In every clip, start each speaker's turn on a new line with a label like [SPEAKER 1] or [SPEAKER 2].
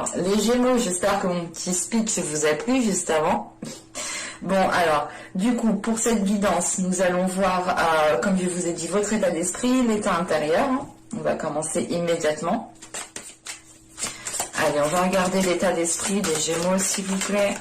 [SPEAKER 1] Alors, les Gémeaux, j'espère que mon petit speech vous a plu juste avant. Bon, alors, du coup, pour cette guidance, nous allons voir, comme je vous ai dit, votre état d'esprit, l'état intérieur. On va commencer immédiatement. Allez, on va regarder l'état d'esprit des Gémeaux, s'il vous plaît.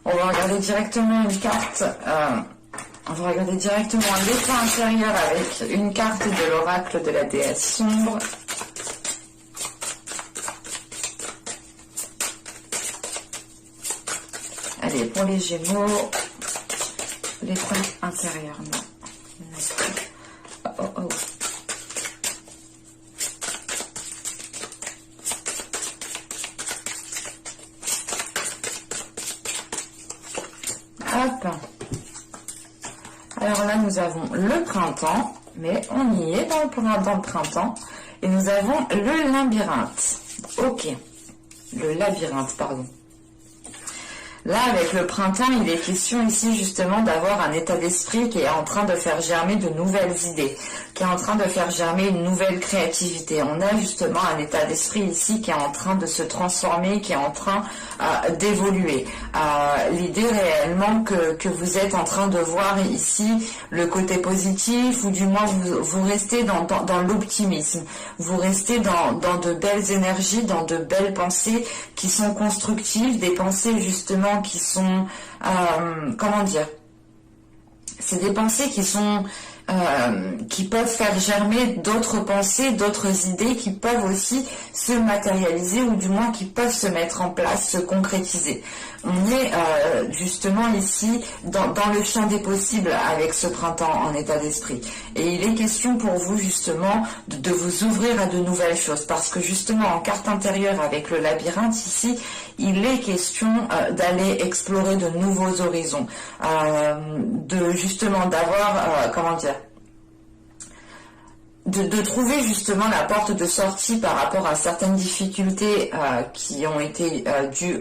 [SPEAKER 1] On va regarder directement une carte, on va regarder directement l'état intérieur avec une carte de l'oracle de la déesse sombre. Allez, pour les Gémeaux, l'état intérieur, non. Oh, oh, oh. Hop. Alors là, nous avons le printemps, mais on y est dans le printemps. Et nous avons le labyrinthe. Ok. Le labyrinthe, pardon. Là, avec le printemps, il est question ici justement d'avoir un état d'esprit qui est en train de faire germer de nouvelles idées, qui est en train de faire germer une nouvelle créativité. On a justement un état d'esprit ici qui est en train de se transformer, qui est en train d'évoluer. L'idée réellement que vous êtes en train de voir ici le côté positif, ou du moins vous restez dans l'optimisme, vous restez dans de belles énergies, dans de belles pensées qui sont constructives, des pensées justement qui sont, comment dire, c'est des pensées qui sont, qui peuvent faire germer d'autres pensées, d'autres idées qui peuvent aussi se matérialiser, ou du moins qui peuvent se mettre en place, se concrétiser. On est justement ici dans le champ des possibles avec ce printemps en état d'esprit. Et il est question pour vous justement de vous ouvrir à de nouvelles choses, parce que justement en carte intérieure avec le labyrinthe ici, il est question d'aller explorer de nouveaux horizons, de justement d'avoir, comment dire, de trouver justement la porte de sortie par rapport à certaines difficultés qui ont été dues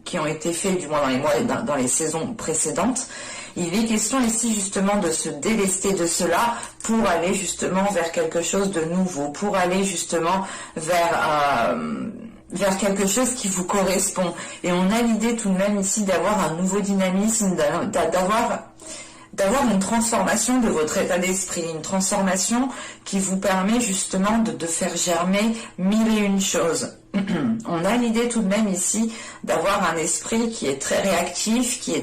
[SPEAKER 1] qui ont été faits du moins dans les mois et dans les saisons précédentes. Il est question ici justement de se délester de cela pour aller justement vers quelque chose de nouveau, pour aller justement vers quelque chose qui vous correspond. Et on a l'idée tout de même ici d'avoir un nouveau dynamisme, d'avoir une transformation de votre état d'esprit, une transformation qui vous permet justement de faire germer mille et une choses. On a l'idée tout de même ici d'avoir un esprit qui est très réactif, qui est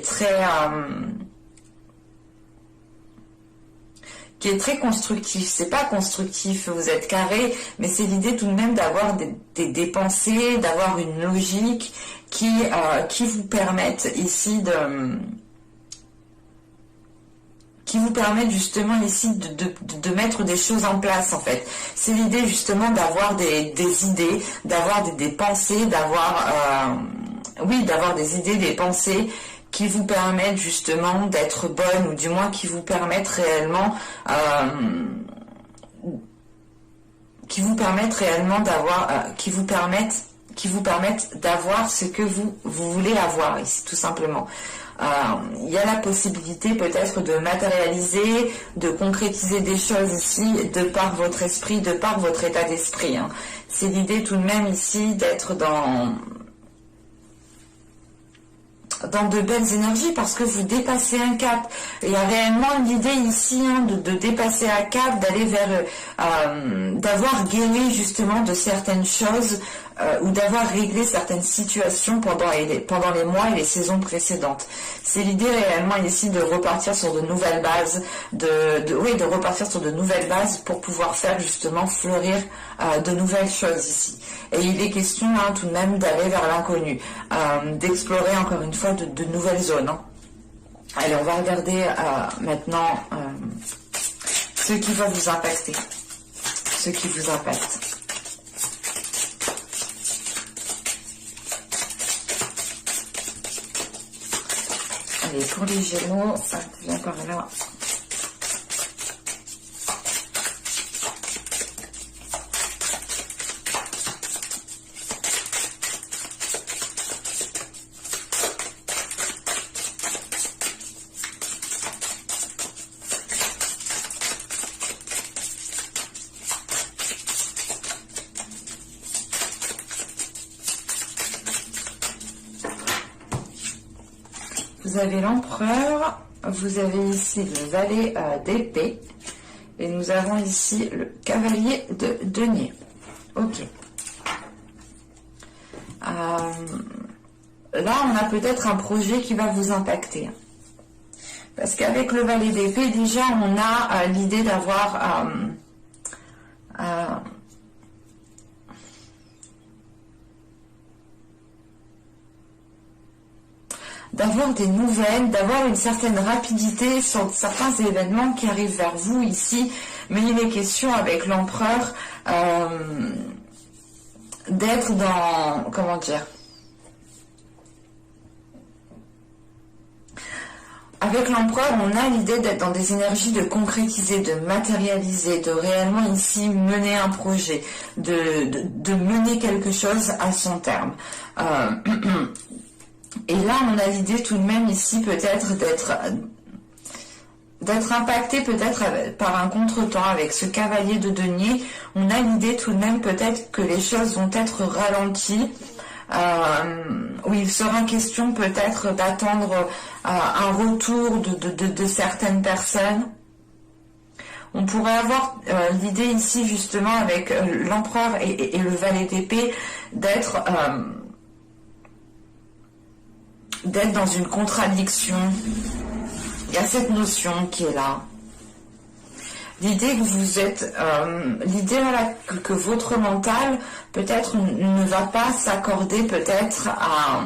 [SPEAKER 1] très constructif. C'est pas constructif, vous êtes carré, mais c'est l'idée tout de même d'avoir des pensées, d'avoir une logique qui vous permettent ici qui vous permettent justement ici de mettre des choses en place en fait. C'est l'idée justement d'avoir des idées, d'avoir des pensées, d'avoir des idées, des pensées qui vous permettent justement d'être bonnes, ou du moins qui vous permettent réellement d'avoir qui vous permettent d'avoir ce que vous voulez avoir ici, tout simplement. Il y a la possibilité peut-être de matérialiser, de concrétiser des choses ici de par votre esprit, de par votre état d'esprit. C'est l'idée tout de même ici d'être dans de belles énergies, parce que vous dépassez un cap. Il y a réellement l'idée ici de dépasser un cap, d'aller vers d'avoir guéri justement de certaines choses, ou d'avoir réglé certaines situations pendant les mois et les saisons précédentes. C'est l'idée réellement ici de repartir sur de nouvelles bases, de repartir sur de nouvelles bases pour pouvoir faire justement fleurir de nouvelles choses ici. Et il est question tout de même d'aller vers l'inconnu, d'explorer encore une fois de nouvelles zones. Allez, on va regarder maintenant ce qui va vous impacter, ce qui vous impacte. Allez, pour les Gémeaux, ça vient par là. Vous avez l'empereur, vous avez ici le valet d'épée et nous avons ici le cavalier de denier. Ok. Là, on a peut-être un projet qui va vous impacter. Parce qu'avec le valet d'épée, déjà, on a l'idée d'avoir... d'avoir des nouvelles, d'avoir une certaine rapidité sur certains événements qui arrivent vers vous ici, mais il est question avec l'empereur d'être dans, comment dire, avec l'empereur, on a l'idée d'être dans des énergies de concrétiser, de matérialiser, de réellement ici mener un projet, de mener quelque chose à son terme. Et là, on a l'idée tout de même ici peut-être d'être impacté peut-être par un contretemps avec ce cavalier de denier. On a l'idée tout de même peut-être que les choses vont être ralenties, où il sera question peut-être d'attendre un retour de certaines personnes. On pourrait avoir l'idée ici justement avec l'empereur et le valet d'épée d'être dans une contradiction. Il y a cette notion qui est là. L'idée que vous êtes, l'idée voilà, que votre mental peut-être ne va pas s'accorder peut-être à,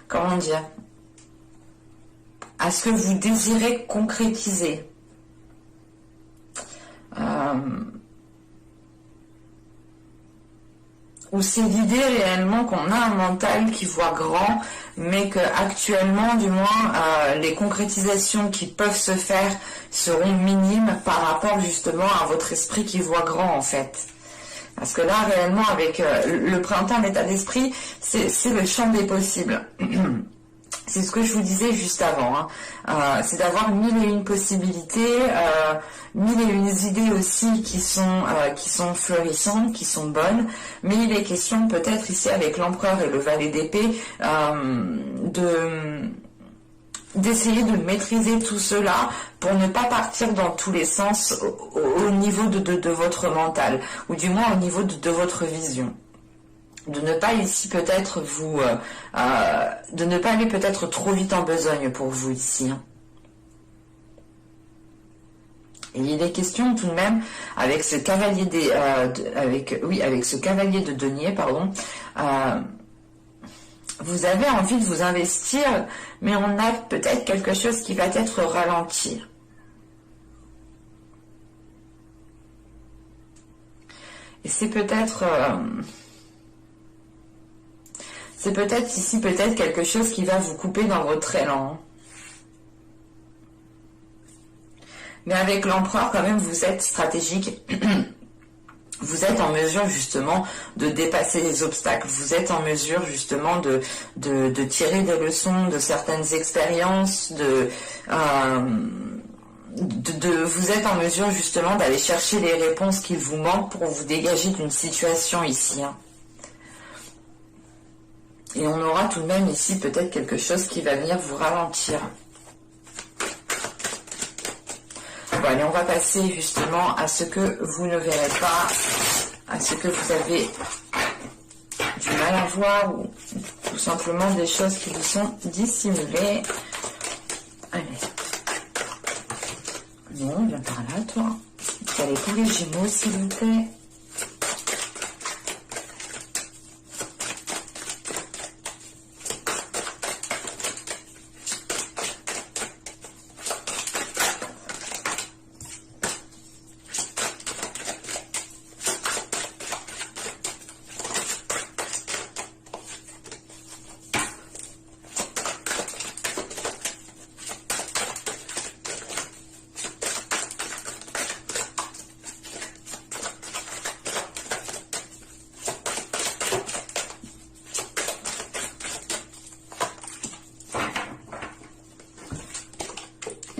[SPEAKER 1] comment dire, à ce que vous désirez concrétiser. Ou c'est l'idée réellement qu'on a un mental qui voit grand, mais que actuellement, du moins, les concrétisations qui peuvent se faire seront minimes par rapport justement à votre esprit qui voit grand en fait. Parce que là, réellement, avec le printemps, l'état d'esprit, c'est le champ des possibles. C'est ce que je vous disais juste avant. C'est d'avoir mille et une possibilités, mille et une idées aussi qui sont florissantes, qui sont bonnes. Mais il est question peut-être ici avec l'empereur et le valet d'épée d'essayer de maîtriser tout cela pour ne pas partir dans tous les sens au niveau de votre mental, ou du moins au niveau de votre vision. De ne pas ici peut-être vous... de ne pas aller peut-être trop vite en besogne pour vous ici. Et il est question tout de même avec ce cavalier avec ce cavalier de denier, pardon. Vous avez envie de vous investir, mais on a peut-être quelque chose qui va être ralenti. Et c'est peut-être... c'est peut-être ici peut-être quelque chose qui va vous couper dans votre élan. Mais avec l'empereur, quand même, vous êtes stratégique. Vous êtes en mesure justement de dépasser les obstacles. Vous êtes en mesure justement de tirer des leçons de certaines expériences, vous êtes en mesure justement d'aller chercher les réponses qu'il vous manque pour vous dégager d'une situation ici. Et on aura tout de même ici peut-être quelque chose qui va venir vous ralentir. Bon, allez, on va passer justement à ce que vous ne verrez pas, à ce que vous avez du mal à voir, ou tout simplement des choses qui vous sont dissimulées. Allez. Non, viens par là, toi. Allez, pour les Gémeaux, s'il vous plaît.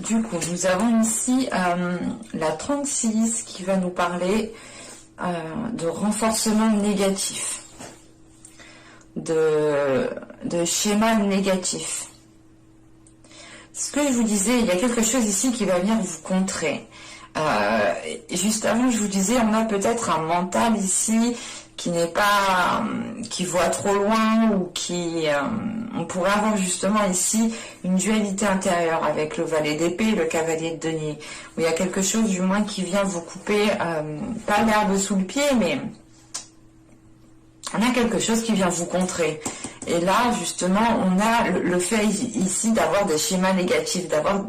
[SPEAKER 1] du coup, nous avons ici la 36 qui va nous parler de renforcement négatif, de schéma négatif. Ce que je vous disais, il y a quelque chose ici qui va venir vous contrer. Juste avant, je vous disais, on a peut-être un mental ici qui n'est pas, qui voit trop loin, ou qui, on pourrait avoir justement ici une dualité intérieure avec le valet d'épée et le cavalier de denier, où il y a quelque chose du moins qui vient vous couper, pas l'herbe sous le pied, mais on a quelque chose qui vient vous contrer. Et là, justement, on a le fait ici d'avoir des schémas négatifs, d'avoir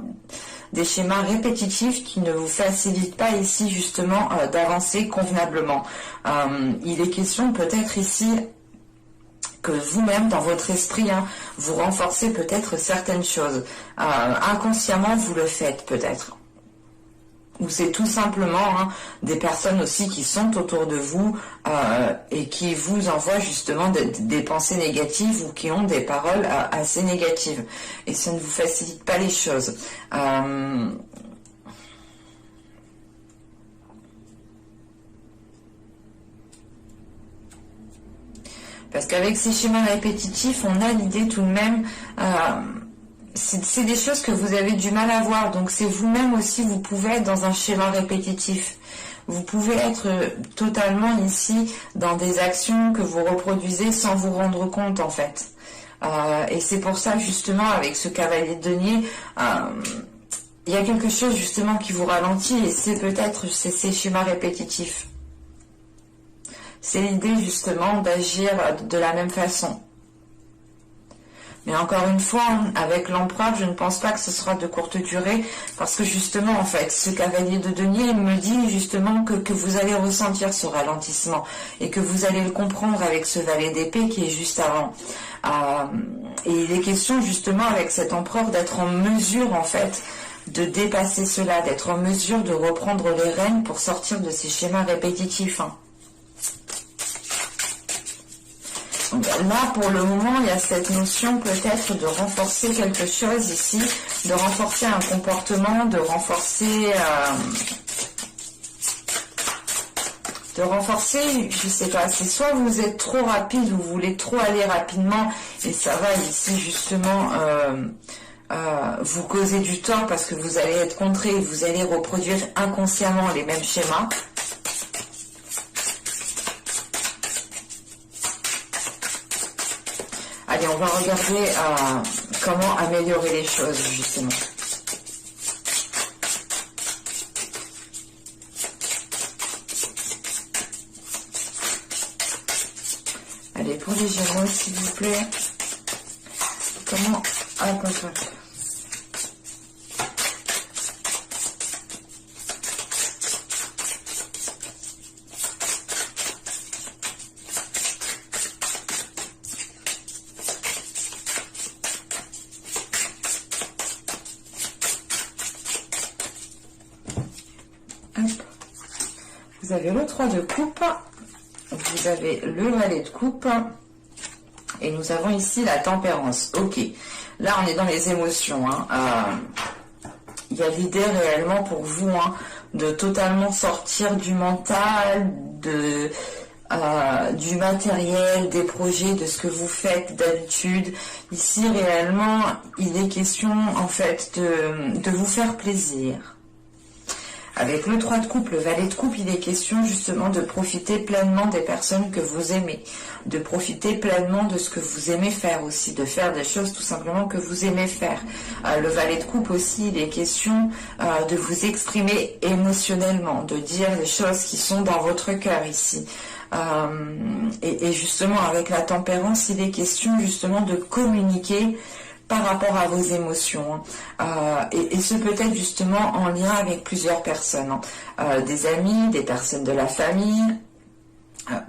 [SPEAKER 1] des schémas répétitifs qui ne vous facilitent pas ici, justement, d'avancer convenablement. Il est question peut-être ici que vous-même, dans votre esprit, vous renforcez peut-être certaines choses. Inconsciemment, vous le faites peut-être. Ou c'est tout simplement des personnes aussi qui sont autour de vous et qui vous envoient justement des pensées négatives ou qui ont des paroles assez négatives. Et ça ne vous facilite pas les choses. Parce qu'avec ces schémas répétitifs, on a l'idée tout de même... c'est des choses que vous avez du mal à voir, donc c'est vous-même aussi, vous pouvez être dans un schéma répétitif. Vous pouvez être totalement ici dans des actions que vous reproduisez sans vous rendre compte en fait. Et c'est pour ça justement avec ce cavalier de denier, il y a quelque chose justement qui vous ralentit et c'est peut-être ces schémas répétitifs. C'est l'idée justement d'agir de la même façon. Mais encore une fois, avec l'empereur, je ne pense pas que ce sera de courte durée, parce que justement, en fait, ce cavalier de denier me dit justement que vous allez ressentir ce ralentissement, et que vous allez le comprendre avec ce valet d'épée qui est juste avant. Et il est question justement avec cet empereur d'être en mesure, en fait, de dépasser cela, d'être en mesure de reprendre les rênes pour sortir de ces schémas répétitifs. Donc là, pour le moment, il y a cette notion peut-être de renforcer quelque chose ici, de renforcer un comportement, de renforcer, je sais pas, c'est soit vous êtes trop rapide ou vous voulez trop aller rapidement et ça va ici justement vous causer du tort parce que vous allez être contré, vous allez reproduire inconsciemment les mêmes schémas. Allez, on va regarder comment améliorer les choses, justement. Allez, pour les Gémeaux, s'il vous plaît. Comment... Vous avez le 3 de coupe, vous avez le valet de coupe, et nous avons ici la tempérance. Ok, là on est dans les émotions. Il y a l'idée réellement pour vous de totalement sortir du mental, du matériel, des projets, de ce que vous faites d'habitude. Ici réellement, il est question en fait de vous faire plaisir. Avec le 3 de coupe, le valet de coupe, il est question justement de profiter pleinement des personnes que vous aimez, de profiter pleinement de ce que vous aimez faire aussi, de faire des choses tout simplement que vous aimez faire. Le valet de coupe aussi, il est question de vous exprimer émotionnellement, de dire les choses qui sont dans votre cœur ici. Et justement, avec la tempérance, il est question justement de communiquer par rapport à vos émotions, et ce peut être justement en lien avec plusieurs personnes, des amis, des personnes de la famille,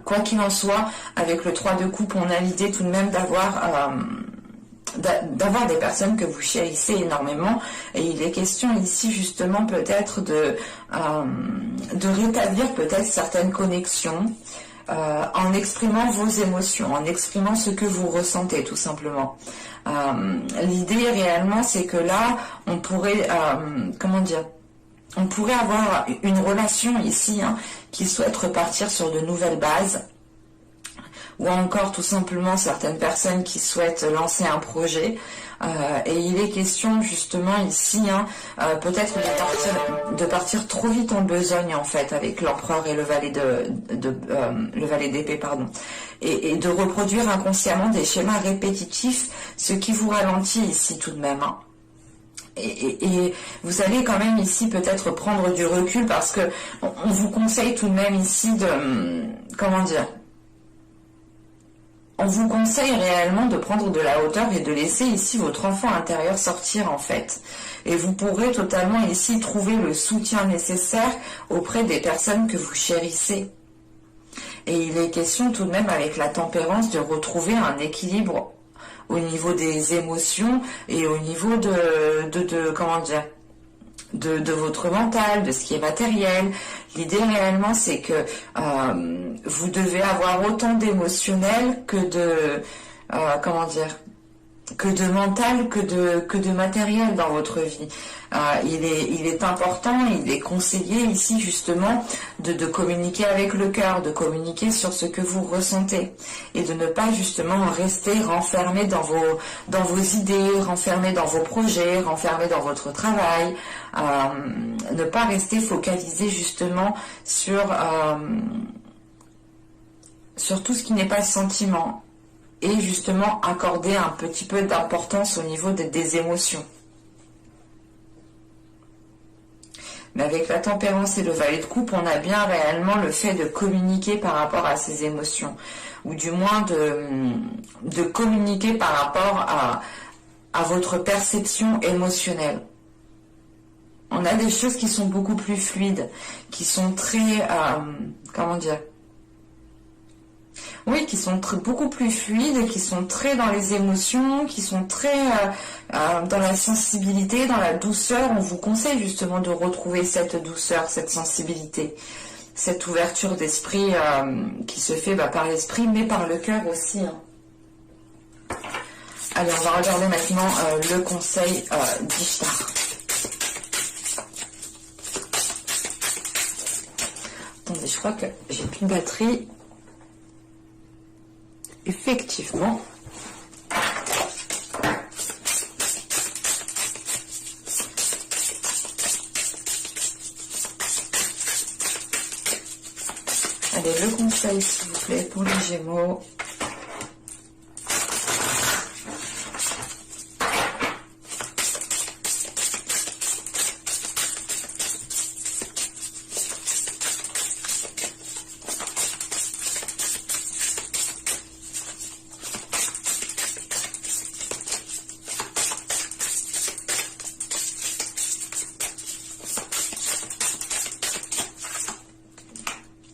[SPEAKER 1] quoi qu'il en soit, avec le 3 de coupe, on a l'idée tout de même d'avoir des personnes que vous chérissez énormément, et il est question ici justement peut-être de rétablir peut-être certaines connexions, en exprimant vos émotions, en exprimant ce que vous ressentez tout simplement. L'idée réellement, c'est que là, on pourrait, comment dire, on pourrait avoir une relation ici qui souhaite repartir sur de nouvelles bases, ou encore tout simplement certaines personnes qui souhaitent lancer un projet. Et il est question justement ici peut-être de partir trop vite en besogne en fait avec l'empereur et le valet le valet d'épée, pardon, et de reproduire inconsciemment des schémas répétitifs, ce qui vous ralentit ici tout de même. Et vous allez quand même ici peut-être prendre du recul, parce que on vous conseille tout de même ici de, comment dire, on vous conseille réellement de prendre de la hauteur et de laisser ici votre enfant intérieur sortir en fait. Et vous pourrez totalement ici trouver le soutien nécessaire auprès des personnes que vous chérissez. Et il est question tout de même avec la tempérance de retrouver un équilibre au niveau des émotions et au niveau de comment dire, de votre mental, de ce qui est matériel. L'idée réellement, c'est que vous devez avoir autant d'émotionnel que de comment dire, que de mental, que de matériel dans votre vie. Il est important, il est conseillé ici justement de communiquer avec le cœur, de communiquer sur ce que vous ressentez et de ne pas justement rester renfermé dans vos idées, renfermé dans vos projets, renfermé dans votre travail, ne pas rester focalisé justement sur tout ce qui n'est pas sentiment, et justement accorder un petit peu d'importance au niveau des émotions. Mais avec la tempérance et le valet de coupe, on a bien réellement le fait de communiquer par rapport à ces émotions, ou du moins de communiquer par rapport à votre perception émotionnelle. On a des choses qui sont beaucoup plus fluides, qui sont très, comment dire, oui, qui sont beaucoup plus fluides, qui sont très dans les émotions, qui sont très dans la sensibilité, dans la douceur. On vous conseille justement de retrouver cette douceur, cette sensibilité, cette ouverture d'esprit qui se fait par l'esprit, mais par le cœur aussi. Allez, on va regarder maintenant le conseil d'Ishtar. Attendez, je crois que j'ai plus de batterie. Effectivement. Allez, le conseil, s'il vous plaît, pour les Gémeaux.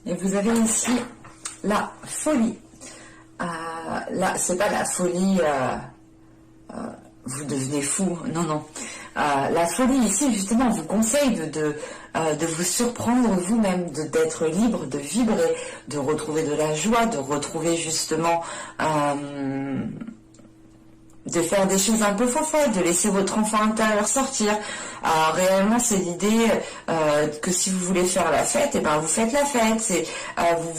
[SPEAKER 1] Et vous avez ici la folie. Là, c'est pas la folie, vous devenez fou. Non, non. La folie ici, justement, on vous conseille de vous surprendre vous-même, d'être libre, de vibrer, de retrouver de la joie, de retrouver justement... de faire des choses un peu folles, de laisser votre enfant intérieur sortir. Réellement, c'est l'idée que si vous voulez faire la fête, et ben vous faites la fête. C'est vous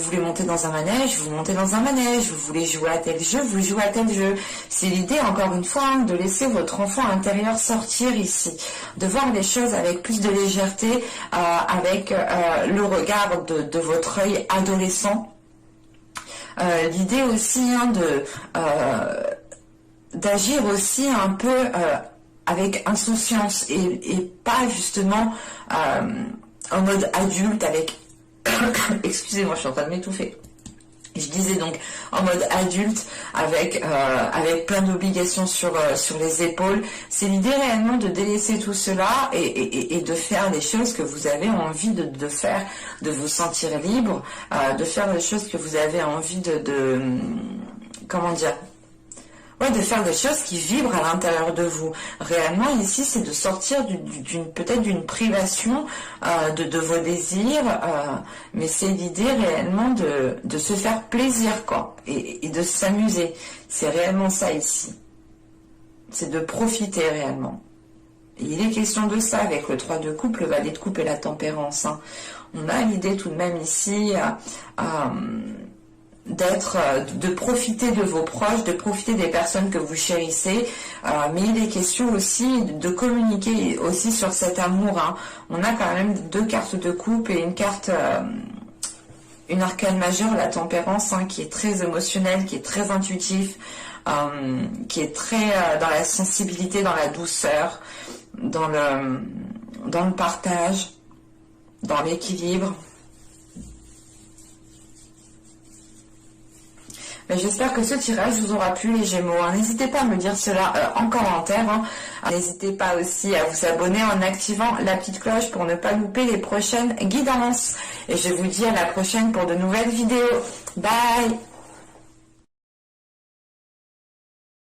[SPEAKER 1] voulez monter dans un manège, vous montez dans un manège. Vous voulez jouer à tel jeu, vous jouez à tel jeu. C'est l'idée, encore une fois, de laisser votre enfant intérieur sortir ici, de voir les choses avec plus de légèreté, avec le regard de votre œil adolescent. L'idée aussi d'agir aussi un peu avec insouciance et pas justement en mode adulte avec excusez-moi, je suis en train de m'étouffer. Je disais donc en mode adulte avec plein d'obligations sur les épaules. C'est l'idée réellement de délaisser tout cela et de faire les choses que vous avez envie de faire, de vous sentir libre, de faire les choses que vous avez envie comment dire, Ouais, de faire des choses qui vibrent à l'intérieur de vous. Réellement, ici, c'est de sortir peut-être d'une privation de vos désirs, mais c'est l'idée réellement de se faire plaisir, quoi, et de s'amuser. C'est réellement ça ici. C'est de profiter réellement. Et il est question de ça avec le 3 de coupe, le valet de coupe et la tempérance. Hein. On a l'idée tout de même ici de profiter de vos proches, de profiter des personnes que vous chérissez, mais il est question aussi de communiquer aussi sur cet amour. Hein. On a quand même 2 cartes de coupe et une carte, une arcane majeure, la tempérance, hein, qui est très émotionnelle, qui est très intuitif, qui est très dans la sensibilité, dans la douceur, dans le partage, dans l'équilibre. J'espère que ce tirage vous aura plu, les Gémeaux. Hein. N'hésitez pas à me dire cela en commentaire. Hein. N'hésitez pas aussi à vous abonner en activant la petite cloche pour ne pas louper les prochaines guidances. Et je vous dis à la prochaine pour de nouvelles vidéos. Bye!